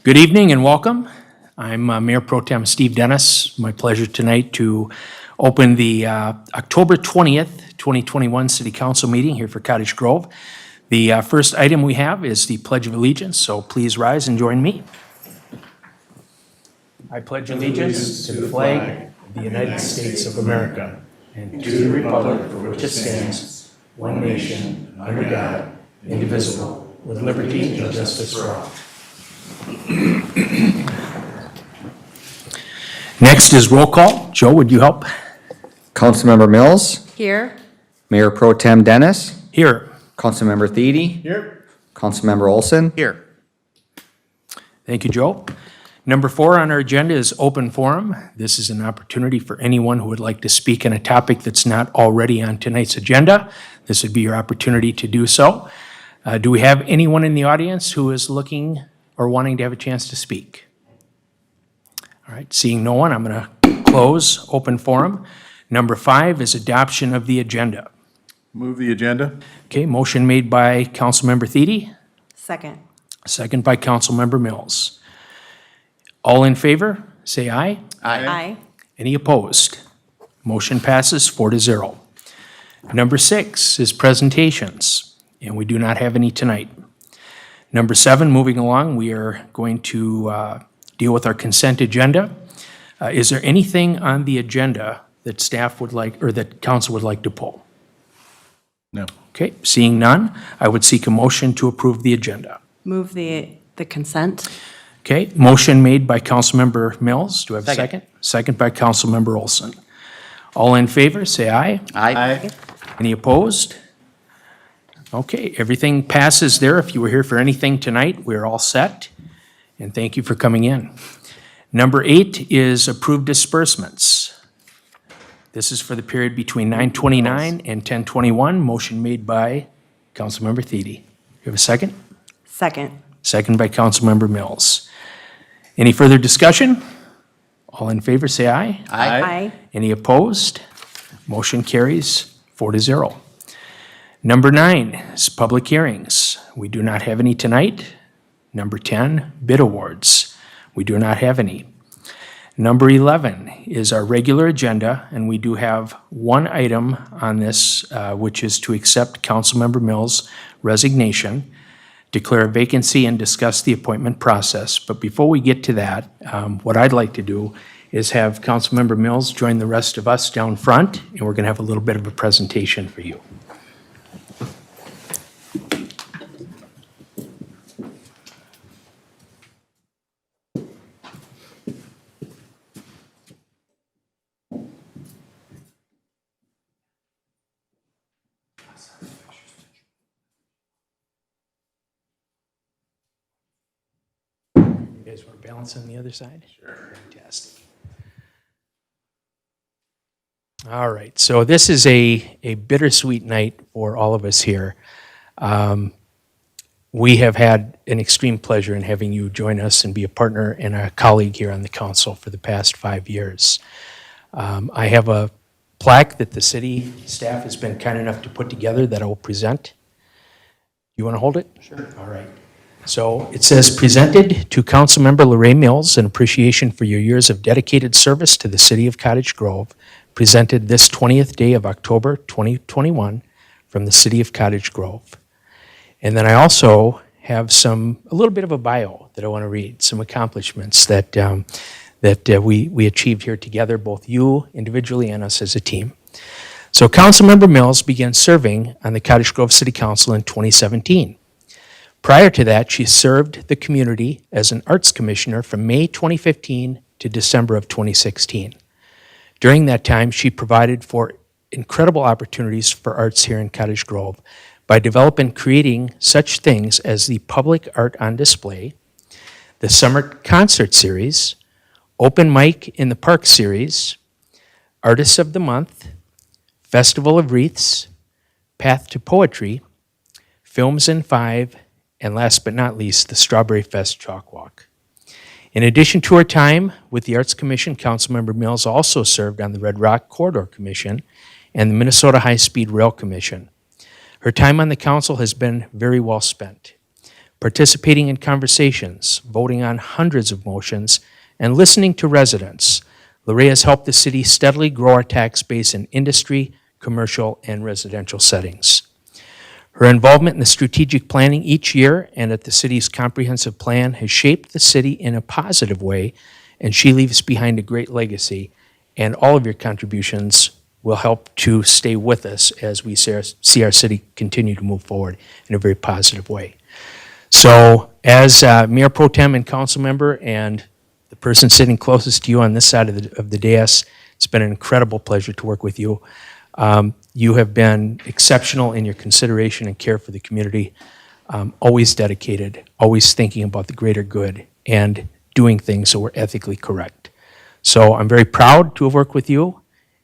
Good evening and welcome. I'm Mayor Pro Tem Steve Dennis. My pleasure tonight to open the October 20th, 2021 City Council meeting here for Cottage Grove. The first item we have is the Pledge of Allegiance, so please rise and join me. I pledge allegiance to the flag of the United States of America and to the republic for which it stands, one nation, under God, indivisible, with liberty and justice for all. Next is roll call. Joe, would you help? Councilmember Mills. Here. Mayor Pro Tem Dennis. Here. Councilmember Thiede. Here. Councilmember Olson. Here. Thank you, Joe. Number 4 on our agenda is open forum. This is an opportunity for anyone who would like to speak on a topic that's not already on tonight's agenda. This would be your opportunity to do so. Do we have anyone in the audience who is looking or wanting to have a chance to speak? All right, seeing no one, I'm going to close open forum. Number 5 is adoption of the agenda. Move the agenda. Okay, motion made by Councilmember Thiede, Second. second by Councilmember Mills. All in favor, say aye. Aye. Any opposed? Motion passes 4-0. Number 6 is presentations, and we do not have any tonight. Number 7, moving along, we are going to deal with our consent agenda. Is there anything on the agenda that staff would like, or that council would like to pull? No. Okay, seeing none, I would seek a motion to approve the agenda. Move the consent. Okay, motion made by Councilmember Mills. Do I have a Second. second? Second by Councilmember Olson. All in favor, say aye. Aye. Any opposed? Okay, everything passes there. If you were here for anything tonight, we're all set. And thank you for coming in. Number 8 is approved disbursements. This is for the period between 9/29 and 10/21. Motion made by Councilmember Thiede. You have a second? Second. Second by Councilmember Mills. Any further discussion? All in favor, say aye. Aye. Any opposed? Motion carries 4-0. Number 9 is public hearings. We do not have any tonight. Number 10, bid awards. We do not have any. Number 11 is our regular agenda, and we do have one item on this, which is to accept Councilmember Mills' resignation, declare a vacancy, and discuss the appointment process. But before we get to that, what I'd like to do is have Councilmember Mills join the rest of us down front, and we're going to have a little bit of a presentation for you. You guys want to balance on the other side? Sure. Fantastic. All right, so this is a bittersweet night for all of us here. We have had an extreme pleasure in having you join us and be a partner and a colleague here on the council for the past 5 years. I have a plaque that the city staff has been kind enough to put together that I will present. You want to hold it? Sure. All right. So it says, presented to Councilmember Lorraine Mills in appreciation for your years of dedicated service to the city of Cottage Grove, presented this 20th day of October 2021 from the city of Cottage Grove. And then I also have a little bit of a bio that I want to read, some accomplishments that we achieved here together, both you individually and us as a team. So Councilmember Mills began serving on the Cottage Grove City Council in 2017. Prior to that, she served the community as an arts commissioner from May 2015 to December of 2016. During that time, she provided for incredible opportunities for arts here in Cottage Grove by developing, creating such things as the Public Art on Display, the Summer Concert Series, Open Mic in the Park Series, Artists of the Month, Festival of Wreaths, Path to Poetry, Films in 5, and last but not least, the Strawberry Fest Chalk Walk. In addition to her time with the Arts Commission, Councilmember Mills also served on the Red Rock Corridor Commission and the Minnesota High-Speed Rail Commission. Her time on the council has been very well spent. participating in conversations, voting on hundreds of motions, and listening to residents, Lorraine has helped the city steadily grow our tax base in industry, commercial, and residential settings. Her involvement in the strategic planning each year and at the city's comprehensive plan has shaped the city in a positive way, and she leaves behind a great legacy, and all of your contributions will help to stay with us as we see our city continue to move forward in a very positive way. So as Mayor Pro Tem and council member and the person sitting closest to you on this side of the dais, it's been an incredible pleasure to work with you. You have been exceptional in your consideration and care for the community, always dedicated, always thinking about the greater good, and doing things so we're ethically correct. So I'm very proud to have worked with you.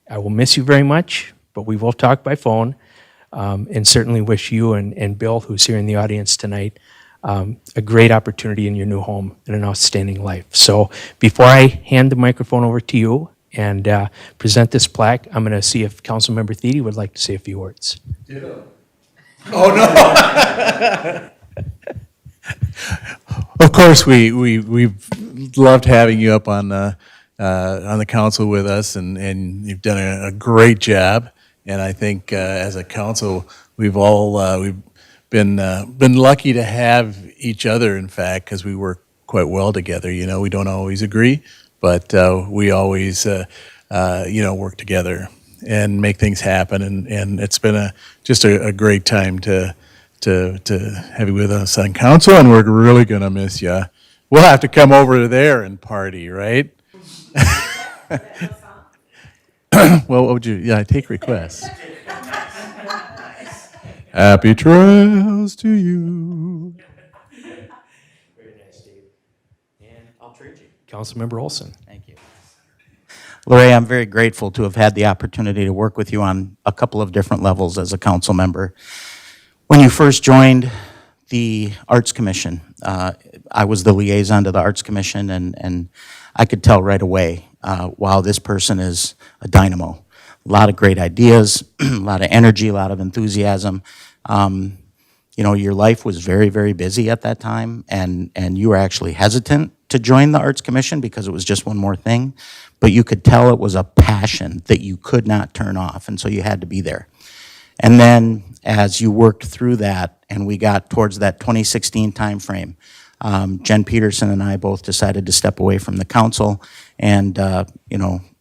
I will miss you very much, but we will talk by phone, and certainly wish you and Bill, who's here in the audience tonight, a great opportunity in your new home and an outstanding life. So before I hand the microphone over to you and present this plaque, I'm going to see if Councilmember Thiede would like to say a few words. Of course, we've loved having you up on the council with us, and you've done a great job. And I think as a council, we've been lucky to have each other, in fact, because we work quite well together. You know, we don't always agree, but we always work together and make things happen. And it's been just a great time to have you with us on council, and we're really gonna miss you. We'll have to come over there and party, right? Well, what would you? Yeah, I take requests. Happy trails to you. Very nice, Dave. And I'll trade you. Councilmember Olson. Thank you. Lorraine, I'm very grateful to have had the opportunity to work with you on a couple of different levels as a council member. When you first joined the Arts Commission, I was the liaison to the Arts Commission, and I could tell right away, wow, this person is a dynamo. A lot of great ideas, a lot of energy, a lot of enthusiasm. Your life was very, very busy at that time, and you were actually hesitant to join the Arts Commission because it was just one more thing, but you could tell it was a passion that you could not turn off, and so you had to be there. And then as you worked through that and we got towards that 2016 timeframe, Jen Peterson and I both decided to step away from the council. And,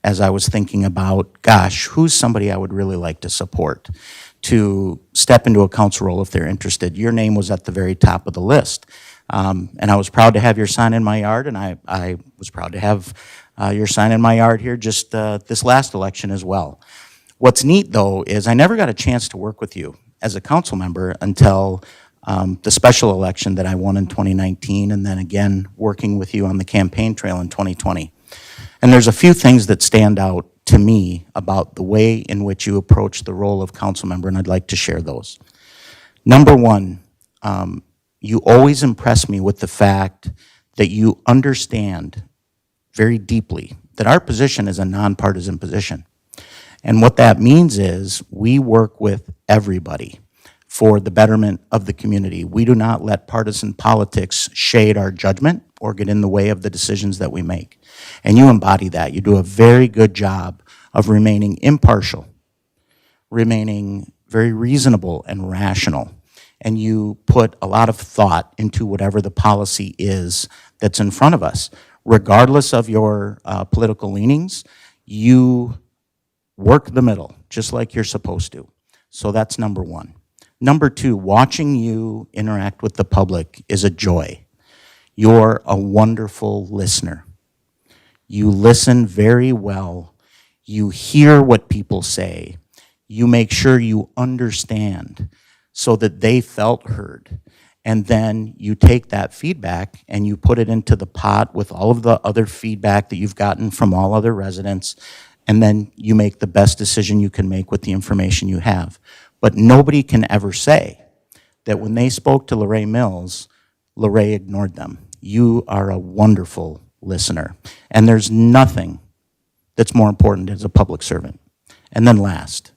as I was thinking about, gosh, who's somebody I would really like to support to step into a council role if they're interested, your name was at the very top of the list. And I was proud to have your sign in my yard, and I was proud to have your sign in my yard here just this last election as well. What's neat, though, is I never got a chance to work with you as a council member until the special election that I won in 2019, and then again working with you on the campaign trail in 2020. And there's a few things that stand out to me about the way in which you approach the role of council member, and I'd like to share those. Number one, you always impress me with the fact that you understand very deeply that our position is a nonpartisan position. And what that means is we work with everybody for the betterment of the community. We do not let partisan politics shade our judgment or get in the way of the decisions that we make. And you embody that. You do a very good job of remaining impartial, remaining very reasonable and rational. And you put a lot of thought into whatever the policy is that's in front of us. Regardless of your political leanings, you work the middle, just like you're supposed to. So that's number one. Number two, watching you interact with the public is a joy. You're a wonderful listener. You listen very well. You hear what people say. You make sure you understand so that they felt heard. And then you take that feedback and you put it into the pot with all of the other feedback that you've gotten from all other residents, and then you make the best decision you can make with the information you have. But nobody can ever say that when they spoke to Lorraine Mills, Lorraine ignored them. You are a wonderful listener. And there's nothing that's more important as a public servant. And then last,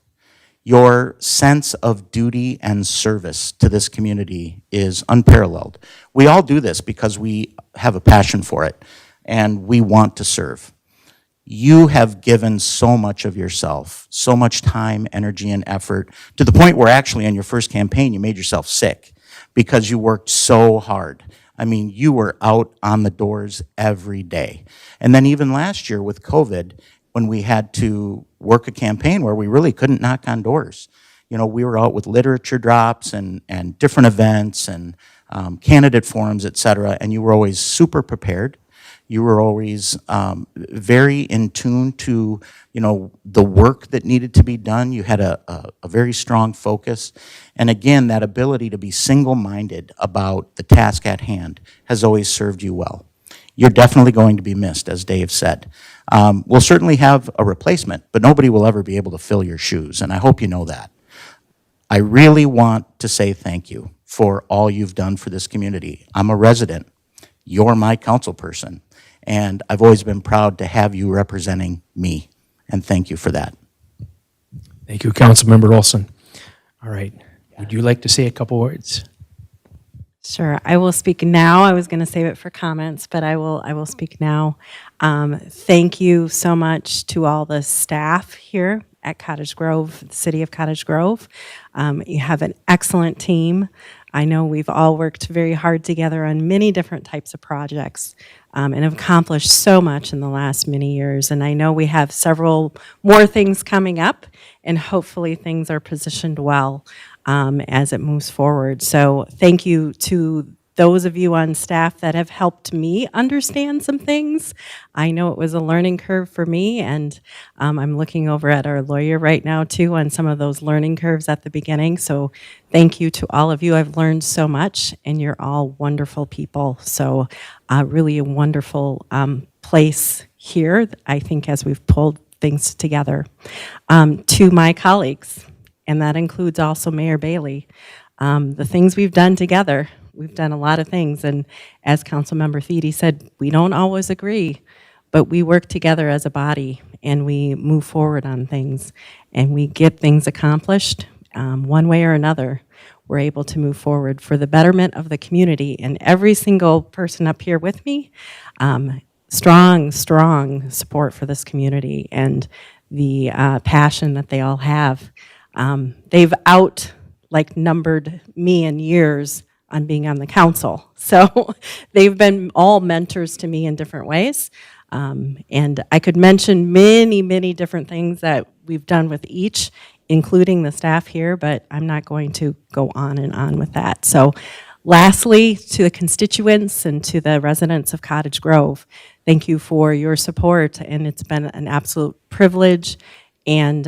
Your sense of duty and service to this community is unparalleled. We all do this because we have a passion for it, and we want to serve. You have given so much of yourself, so much time, energy, and effort, to the point where actually in your first campaign, you made yourself sick because you worked so hard. I mean, you were out on the doors every day. And then even last year with COVID, when we had to work a campaign where we really couldn't knock on doors. You know, we were out with literature drops and different events and candidate forums, et cetera, and you were always super prepared. You were always very in tune to, you know, the work that needed to be done. You had a very strong focus. And again, that ability to be single-minded about the task at hand has always served you well. You're definitely going to be missed, as Dave said. We'll certainly have a replacement, but nobody will ever be able to fill your shoes, and I hope you know that. I really want to say thank you for all you've done for this community. I'm a resident. You're my council person, and I've always been proud to have you representing me, and thank you for that. Thank you, Councilmember Olson. All right. Would you like to say a couple words? Sure, I will speak now. I was going to save it for comments, but I will speak now. Thank you so much to all the staff here at Cottage Grove, the city of Cottage Grove. You have an excellent team. I know we've all worked very hard together on many different types of projects and have accomplished so much in the last many years. And I know we have several more things coming up, and hopefully things are positioned well as it moves forward. So thank you to those of you on staff that have helped me understand some things. I know it was a learning curve for me, and I'm looking over at our lawyer right now too on some of those learning curves at the beginning. So thank you to all of you. I've learned so much, and you're all wonderful people. So really a wonderful place here, I think, as we've pulled things together. To my colleagues, and that includes also Mayor Bailey, the things we've done together. We've done a lot of things, and as Councilmember Thiede said, we don't always agree, but we work together as a body, and we move forward on things, and we get things accomplished one way or another. We're able to move forward for the betterment of the community, and every single person up here with me, strong support for this community and the passion that they all have. They've numbered me in years on being on the council. So they've been all mentors to me in different ways. And I could mention many different things that we've done with each, including the staff here, but I'm not going to go on and on with that. So lastly, to the constituents and to the residents of Cottage Grove, thank you for your support, and it's been an absolute privilege and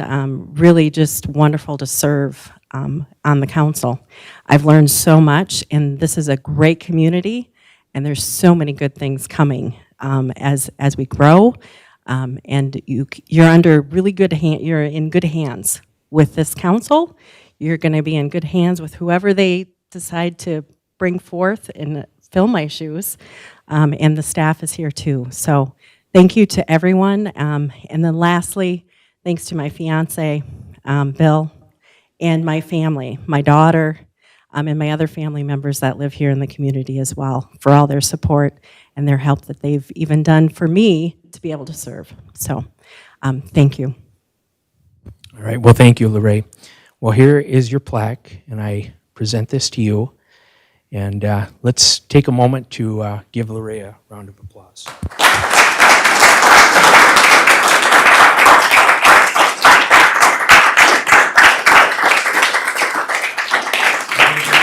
really just wonderful to serve on the council. I've learned so much, and this is a great community, and there's so many good things coming as we grow, and you're under really good you're in good hands with this council. You're going to be in good hands with whoever they decide to bring forth and fill my shoes, and the staff is here too. So thank you to everyone, and then lastly, thanks to my fiance, Bill, and my family, my daughter, and my other family members that live here in the community as well, for all their support and their help that they've even done for me to be able to serve. So thank you. All right. Well, thank you, Lorraine. Well, here is your plaque, and I present this to you. And let's take a moment to give Lorraine a round of applause.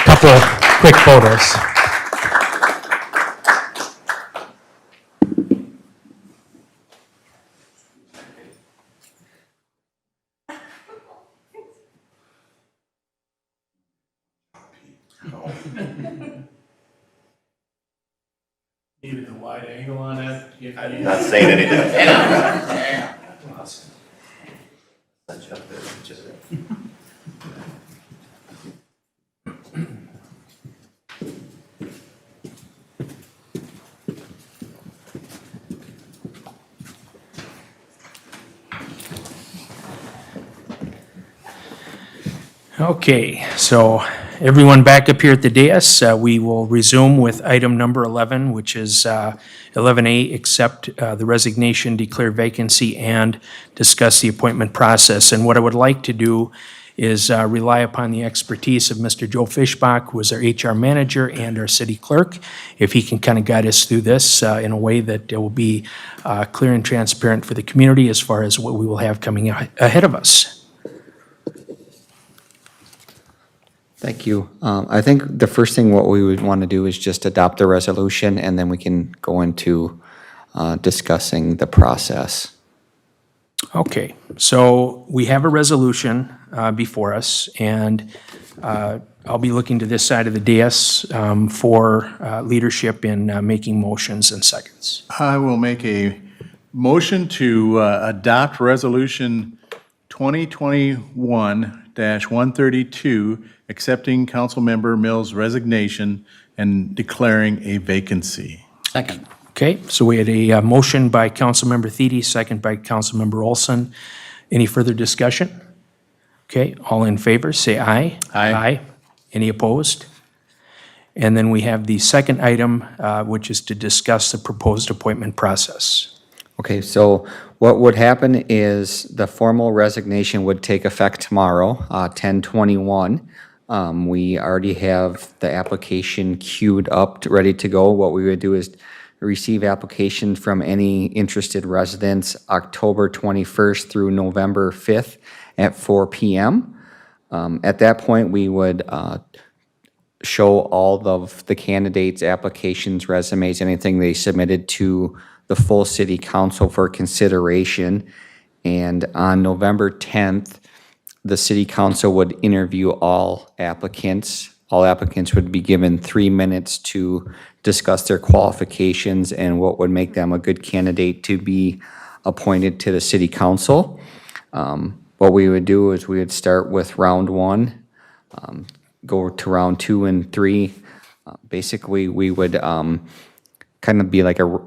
Couple quick photos. Needed a wide angle on that. I'm not saying anything. Okay, so everyone back up here at the dais, we will resume with item number 11, which is 11A, accept the resignation, declare vacancy, and discuss the appointment process. And what I would like to do is rely upon the expertise of Mr. Joe Fishbach, who is our HR manager and our city clerk, if he can kind of guide us through this in a way that it will be clear and transparent for the community as far as what we will have coming ahead of us. Thank you. I think the first thing what we would want to do is just adopt the resolution, and then we can go into discussing the process. Okay, so we have a resolution before us, and I'll be looking to this side of the dais for leadership in making motions and seconds. I will make a motion to adopt Resolution 2021-132, accepting Councilmember Mills' resignation and declaring a vacancy. Second. Okay, so we had a motion by Councilmember Thiede, second by Councilmember Olson. Any further discussion? Okay, all in favor, say aye. Aye. Any opposed? And then we have the second item, which is to discuss the proposed appointment process. Okay, so what would happen is the formal resignation would take effect tomorrow, 10/21. We already have the application queued up, ready to go. What we would do is receive applications from any interested residents October 21st through November 5th at 4 p.m. At that point, we would show all of the candidates' applications, resumes, anything they submitted to the full city council for consideration. And on November 10th, the city council would interview all applicants. All applicants would be given 3 minutes to discuss their qualifications and what would make them a good candidate to be appointed to the city council. What we would do is we would start with round one, go to round 2 and 3. Basically, we would kind of be like a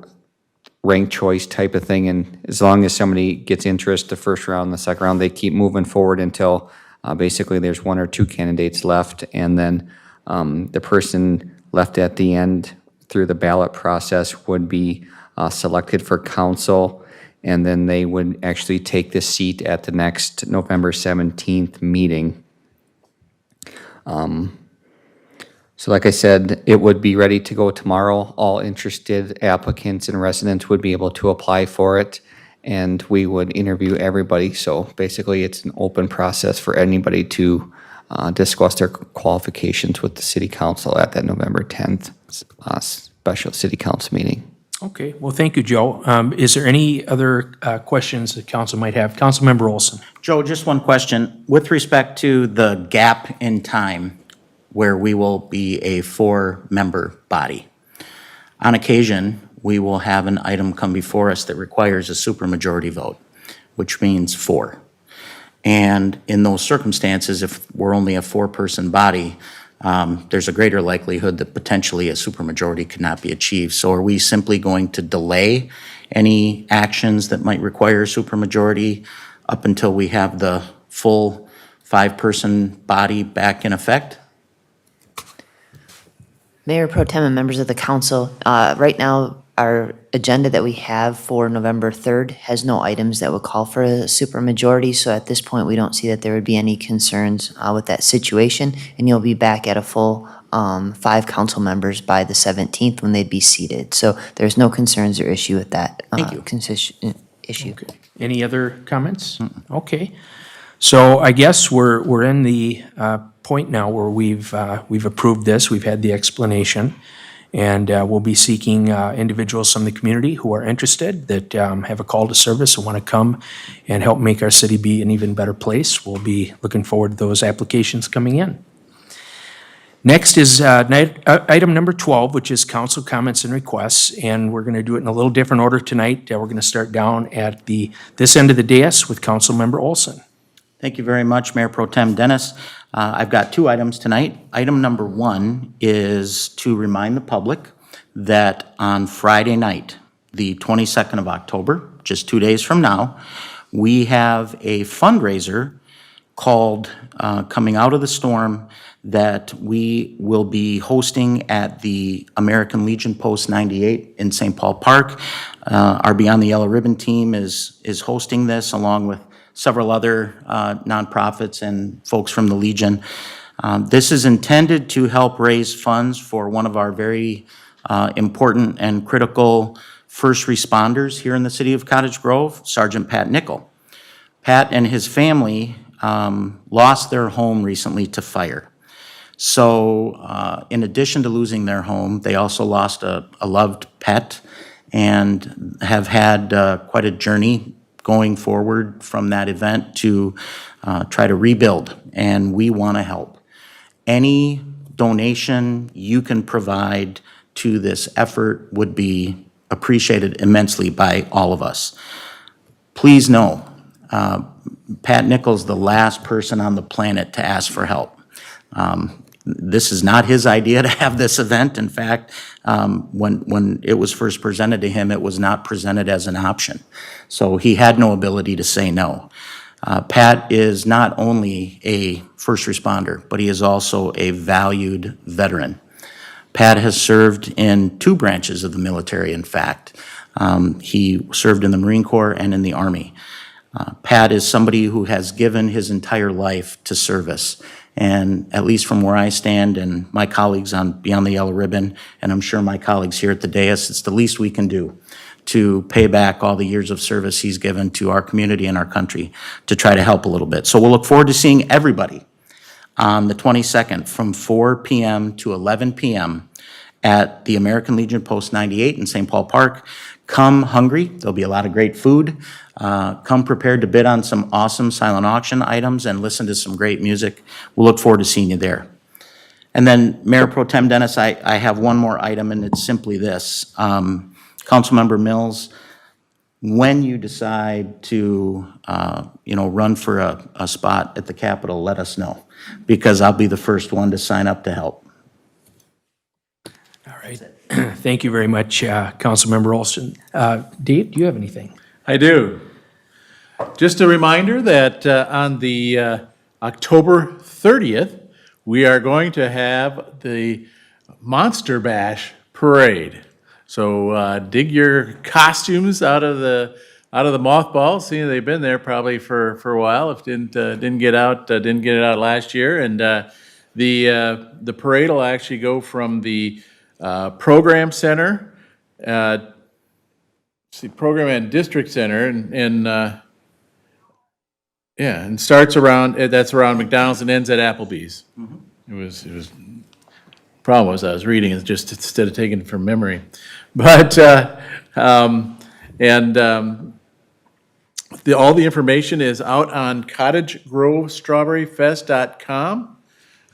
ranked choice type of thing, and as long as somebody gets interest the first round, the second round, they keep moving forward until basically there's 1 or 2 candidates left, and then the person left at the end through the ballot process would be selected for council, and then they would actually take the seat at the next November 17th meeting. So like I said, it would be ready to go tomorrow. All interested applicants and residents would be able to apply for it, and we would interview everybody. So basically, it's an open process for anybody to discuss their qualifications with the city council at that November 10th special city council meeting. Okay, well, thank you, Joe. Is there any other questions the council might have? Councilmember Olson. Joe, just one question. With respect to the gap in time where we will be a 4-member body, on occasion, we will have an item come before us that requires a supermajority vote, which means 4. And in those circumstances, if we're only a 4-person body, there's a greater likelihood that potentially a supermajority could not be achieved. So are we simply going to delay any actions that might require a supermajority up until we have the full 5-person body back in effect? Mayor Pro Tem and members of the council, right now, our agenda that we have for November 3rd has no items that would call for a supermajority, so at this point, we don't see that there would be any concerns with that situation, and you'll be back at a full 5 council members by the 17th when they'd be seated. So there's no concerns or issue with that Thank you. issue. Any other comments? Okay. So I guess we're in the point now where we've approved this, we've had the explanation, and we'll be seeking individuals from the community who are interested, that have a call to service and want to come and help make our city be an even better place. We'll be looking forward to those applications coming in. Next is item number 12, which is council comments and requests, and we're going to do it in a little different order tonight. We're going to start down at this end of the dais with Councilmember Olson. Thank you very much, Mayor Pro Tem Dennis. I've got 2 items tonight. Item number 1 is to remind the public that on Friday night, the 22nd of October, just 2 days from now, we have a fundraiser called Coming Out of the Storm that we will be hosting at the American Legion Post 98 in St. Paul Park. Our Beyond the Yellow Ribbon team is hosting this along with several other nonprofits and folks from the Legion. This is intended to help raise funds for one of our very important and critical first responders here in the city of Cottage Grove, Sergeant Pat Nickel. Pat and his family lost their home recently to fire. So in addition to losing their home, they also lost a loved pet and have had quite a journey going forward from that event to try to rebuild, and we want to help. Any donation you can provide to this effort would be appreciated immensely by all of us. Please know, Pat Nickel's the last person on the planet to ask for help. This is not his idea to have this event. In fact, when it was first presented to him, it was not presented as an option. So he had no ability to say no. Pat is not only a first responder, but he is also a valued veteran. Pat has served in 2 branches of the military, in fact. He served in the Marine Corps and in the Army. Pat is somebody who has given his entire life to service. And at least from where I stand and my colleagues on Beyond the Yellow Ribbon, and I'm sure my colleagues here at the dais, it's the least we can do to pay back all the years of service he's given to our community and our country to try to help a little bit. So we'll look forward to seeing everybody on the 22nd from 4 p.m. to 11 p.m. at the American Legion Post 98 in St. Paul Park. Come hungry. There'll be a lot of great food. Come prepared to bid on some awesome silent auction items and listen to some great music. We'll look forward to seeing you there. And then Mayor Pro Tem Dennis, I have one more item, and it's simply this. Councilmember Mills, when you decide to run for a spot at the Capitol, let us know, because I'll be the first one to sign up to help. All right. Thank you very much, Councilmember Olson. Dave, do you have anything? I do. Just a reminder that on the October 30th, we are going to have the Monster Bash Parade. So dig your costumes out of the mothballs. See, they've been there probably for a while. If didn't get it out last year. And the parade will actually go from the program center, program and district center, and starts around McDonald's and ends at Applebee's. It was. Problem was I was reading it just instead of taking it from memory, but all the information is out on cottagegrovestrawberryfest.com.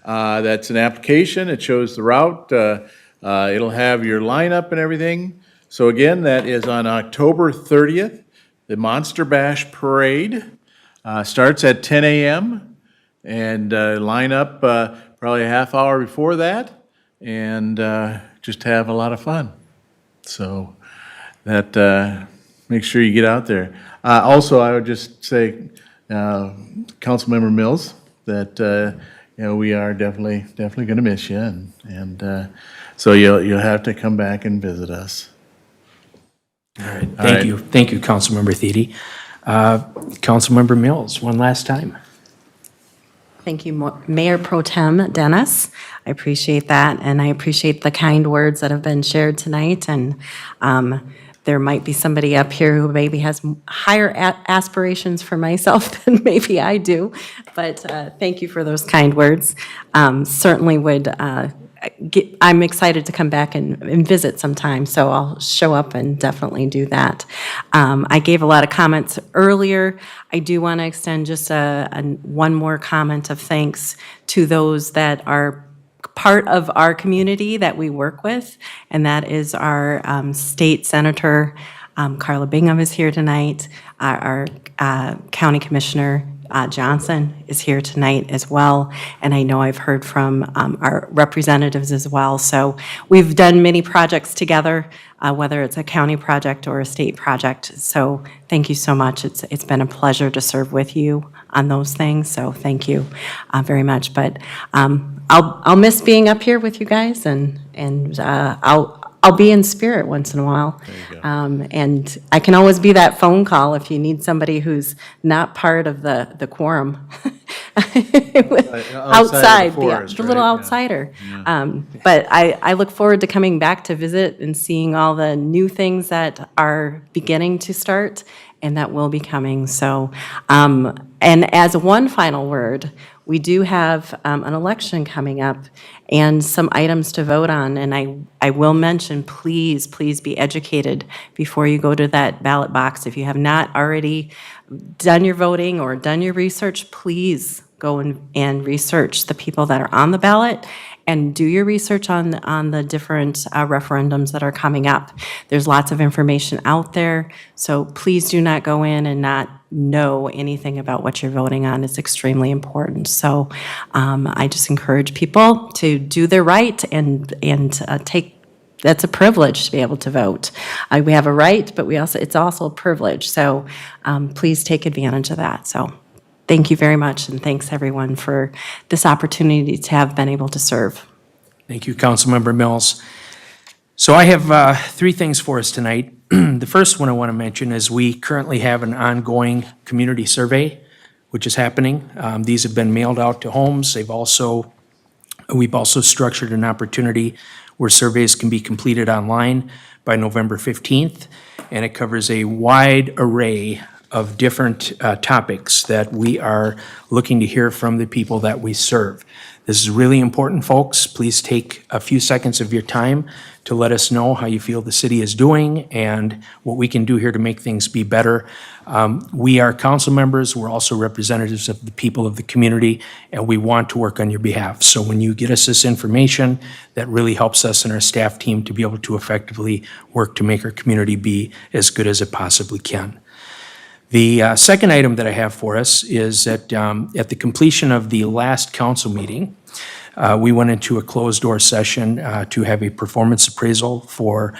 That's an application. It shows the route. It'll have your lineup and everything. So again, that is on October 30th. The Monster Bash Parade starts at 10 a.m. and line up probably a half hour before that, and just have a lot of fun. So that make sure you get out there. Also, I would just say, Councilmember Mills, that we are definitely going to miss you, and so you'll have to come back and visit us. All right. Thank you, Councilmember Thiede. Councilmember Mills, one last time. Thank you, Mayor Pro Tem Dennis. I appreciate that, and I appreciate the kind words that have been shared tonight. And there might be somebody up here who maybe has higher aspirations for myself than maybe I do, but thank you for those kind words. Certainly would. I'm excited to come back and visit sometime, so I'll show up and definitely do that. I gave a lot of comments earlier. I do want to extend just one more comment of thanks to those that are part of our community that we work with, and that is our state senator, Carla Bingham is here tonight, our county commissioner, Johnson is here tonight as well, and I know I've heard from our representatives as well. So we've done many projects together, whether it's a county project or a state project. So thank you so much. It's been a pleasure to serve with you those things. So thank you very much. But I'll miss being up here with you guys, and I'll be in spirit once in a while. And I can always be that phone call if you need somebody who's not part of the quorum. Outside, forest, the little right? Yeah. outsider. But I look forward to coming back to visit and seeing all the new things that are beginning to start and that will be coming. So, and as one final word, we do have an election coming up and some items to vote on. And I will mention, please be educated before you go to that ballot box. If you have not already done your voting or done your research, please go and research the people that are on the ballot and do your research on the different referendums that are coming up. There's lots of information out there, so please do not go in and not know anything about what you're voting on. It's extremely important. So I just encourage people to do their right and take. That's a privilege to be able to vote. We have a right, but it's also a privilege. So please take advantage of that. So thank you very much, and thanks everyone for this opportunity to have been able to serve. Thank you, Councilmember Mills. So I have three things for us tonight. The first one I want to mention is we currently have an ongoing community survey, which is happening. These have been mailed out to homes. We've also structured an opportunity where surveys can be completed online by November 15th, and it covers a wide array of different topics that we are looking to hear from the people that we serve. This is really important, folks. Please take a few seconds of your time to let us know how you feel the city is doing and what we can do here to make things be better. We are council members. We're also representatives of the people of the community, and we want to work on your behalf. So when you get us this information, that really helps us and our staff team to be able to effectively work to make our community be as good as it possibly can. The second item that I have for us is that at the completion of the last council meeting, we went into a closed-door session to have a performance appraisal for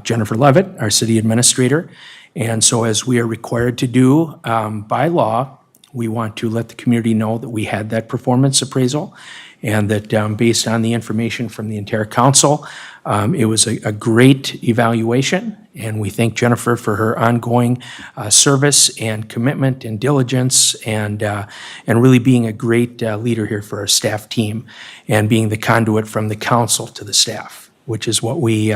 Jennifer Levitt, our city administrator. And so as we are required to do by law, we want to let the community know that we had that performance appraisal and that based on the information from the entire council, it was a great evaluation, and we thank Jennifer for her ongoing service and commitment and diligence and really being a great leader here for our staff team and being the conduit from the council to the staff, which is what we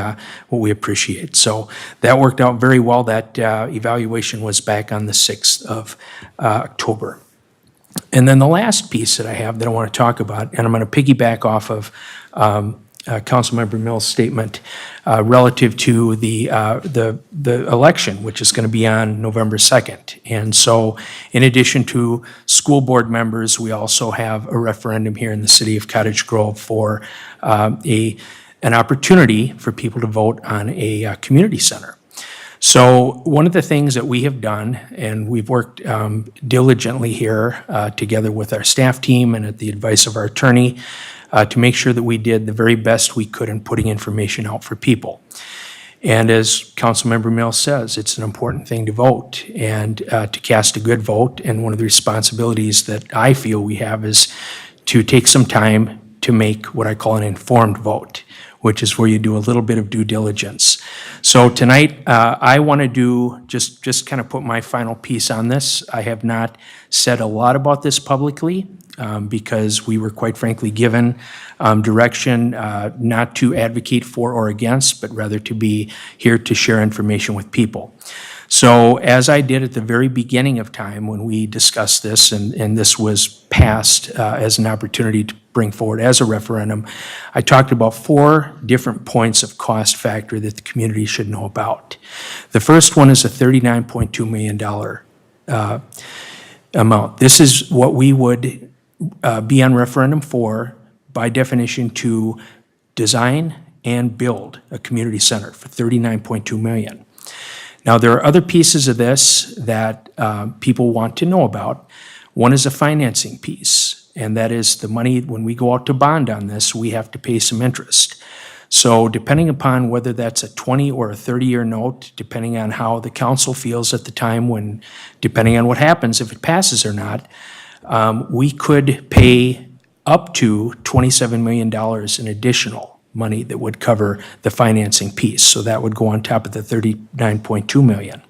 appreciate. So that worked out very well. That evaluation was back on the 6th of October. And then the last piece that I have that I want to talk about, and I'm going to piggyback off of Councilmember Mills' statement relative to the election, which is going to be on November 2nd. And so in addition to school board members, we also have a referendum here in the city of Cottage Grove for an opportunity for people to vote on a community center. So one of the things that we have done, and we've worked diligently here together with our staff team and at the advice of our attorney to make sure that we did the very best we could in putting information out for people. And as Councilmember Mills says, it's an important thing to vote and to cast a good vote. And one of the responsibilities that I feel we have is to take some time to make what I call an informed vote, which is where you do a little bit of due diligence. So tonight, I want to do, just kind of put my final piece on this. I have not said a lot about this publicly because we were quite frankly given direction not to advocate for or against, but rather to be here to share information with people. So as I did at the very beginning of time when we discussed this, and this was passed as an opportunity to bring forward as a referendum, I talked about 4 different points of cost factor that the community should know about. The first one is a $39.2 million amount. This is what we would be on referendum for, by definition, to design and build a community center for $39.2 million. Now, there are other pieces of this that people want to know about. One is a financing piece, and that is the money, when we go out to bond on this, we have to pay some interest. So depending upon whether that's a 20 or a 30-year note, depending on how the council feels at the time when, depending on what happens, if it passes or not, we could pay up to $27 million in additional money that would cover the financing piece. So that would go on top of the $39.2 million.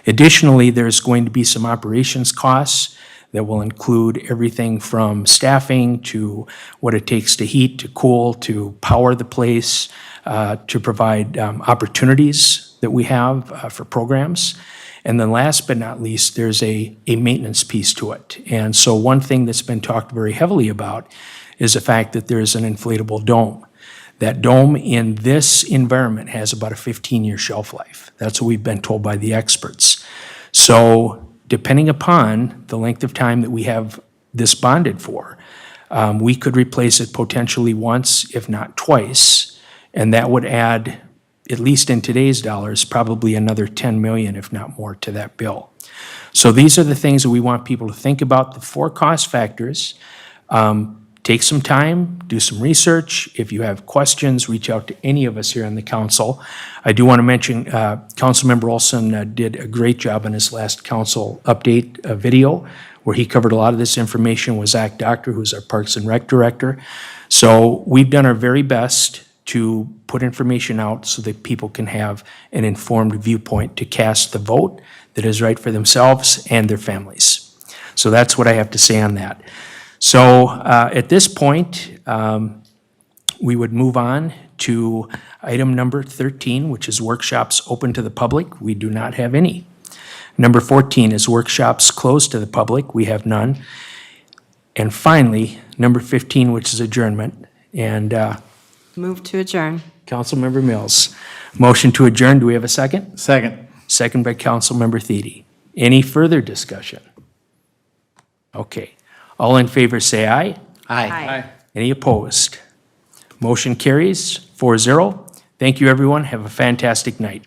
Additionally, there's going to be some operations costs that will include everything from staffing to what it takes to heat, to cool, to power the place, to provide opportunities that we have for programs. And then last but not least, there's a maintenance piece to it. And so one thing that's been talked very heavily about is the fact that there's an inflatable dome. That dome in this environment has about a 15-year shelf life. That's what we've been told by the experts. So depending upon the length of time that we have this bonded for, we could replace it potentially once, if not twice, and that would add, at least in today's dollars, probably another 10 million, if not more, to that bill. So these are the things that we want people to think about, the 4 cost factors. Take some time, do some research. If you have questions, reach out to any of us here on the council. I do want to mention Councilmember Olson did a great job on his last council update video where he covered a lot of this information with Zach Doctor, who's our Parks and Rec Director. So we've done our very best to put information out so that people can have an informed viewpoint to cast the vote that is right for themselves and their families. So that's what I have to say on that. So at this point, we would move on to item number 13, which is workshops open to the public. We do not have any. Number 14 is workshops closed to the public. We have none. And finally, number 15, which is adjournment. And Move to adjourn. Councilmember Mills. Motion to adjourn. Do we have a second? Second. Second by Councilmember Thiede. Any further discussion? Okay. All in favor say aye. Aye. Any opposed? Motion carries 4-0. Thank you, everyone. Have a fantastic night.